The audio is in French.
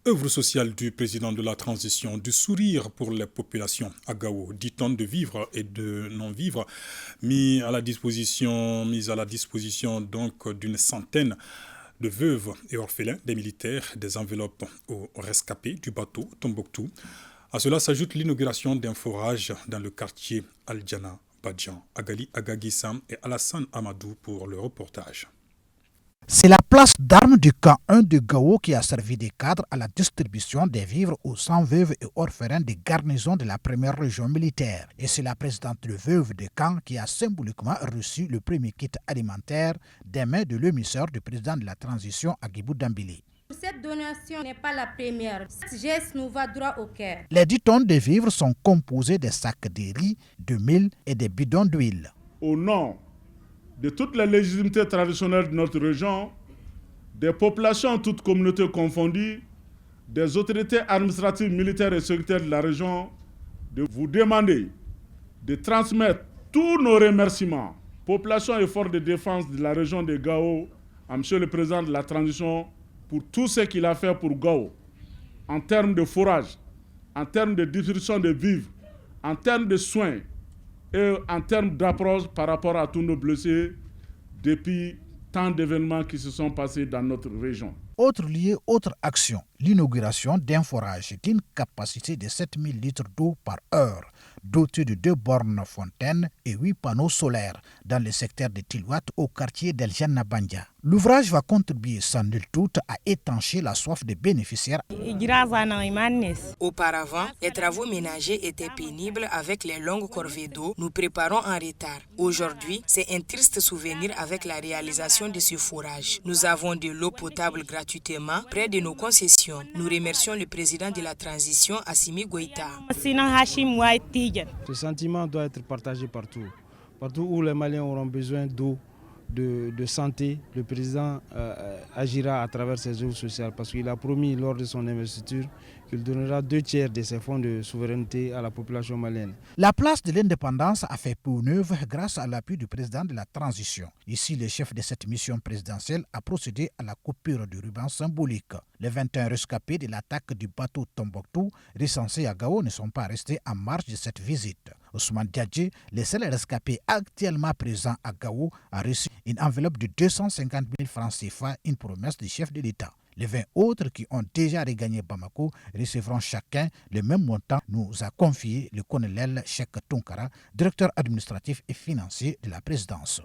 Œuvre sociale du président de la transition, du sourire pour les populations à Gao, 10 tonnes de vivres et de non-vivres mis à la disposition donc d'une centaine de veuves et orphelins des militaires, des enveloppes aux rescapés du bateau Tombouctou. À cela s'ajoute l'inauguration d'un forage dans le quartier Al-Djana, Badjan, Agali Agagissam et Alassane Amadou pour le reportage. C'est la place d'armes du camp 1 de Gao qui a servi de cadre à la distribution des vivres aux 100 veuves et orphelins des garnisons de la première région militaire. Et c'est la présidente de veuve de camp qui a symboliquement reçu le premier kit alimentaire des mains de l'émisseur du président de la transition, Agibou Dambili. Cette donation n'est pas la première. Ce geste nous va droit au cœur. Les 10 tonnes de vivres sont composées de sacs de riz, de mil et de bidons d'huile. Au nom de toutes les légitimités traditionnelles de notre région, des populations toutes communautés confondues, des autorités administratives, militaires et sécuritaires de la région, de vous demander de transmettre tous nos remerciements, population et forces de défense de la région de Gao, à M. le Président de la Transition, pour tout ce qu'il a fait pour Gao, en termes de forage, en termes de distribution de vivres, en termes de soins, et en termes d'approche par rapport à tous nos blessés depuis tant d'événements qui se sont passés dans notre région. Autre lieu, autre action, l'inauguration d'un forage d'une capacité de 7000 litres d'eau par heure, doté de 2 bornes fontaines et 8 panneaux solaires dans le secteur de Tilwat au quartier d'El Jannabandja. L'ouvrage va contribuer sans nul doute à étancher la soif des bénéficiaires. Auparavant, les travaux ménagers étaient pénibles avec les longues corvées d'eau, nous préparons en retard. Aujourd'hui, c'est un triste souvenir avec la réalisation de ce forage. Nous avons de l'eau potable gratuitement près de nos concessions. Nous remercions le président de la transition, Assimi Goïta. Ce sentiment doit être partagé partout. Partout où les Maliens auront besoin d'eau, de santé, le président agira à travers ses œuvres sociales parce qu'il a promis lors de son investiture qu'il donnera 2 tiers de ses fonds de souveraineté à la population malienne. La place de l'indépendance a fait peau neuve grâce à l'appui du président de la transition. Ici, le chef de cette mission présidentielle a procédé à la coupure du ruban symbolique. Les 21 rescapés de l'attaque du bateau Tombouctou recensés à Gao ne sont pas restés en marge de cette visite. Ousmane Diadji, le seul rescapé actuellement présent à Gao, a reçu une enveloppe de 250 000 francs CFA, une promesse du chef de l'État. Les 20 autres qui ont déjà regagné Bamako recevront chacun le même montant, nous a confié le colonel Cheikh Tonkara, directeur administratif et financier de la présidence.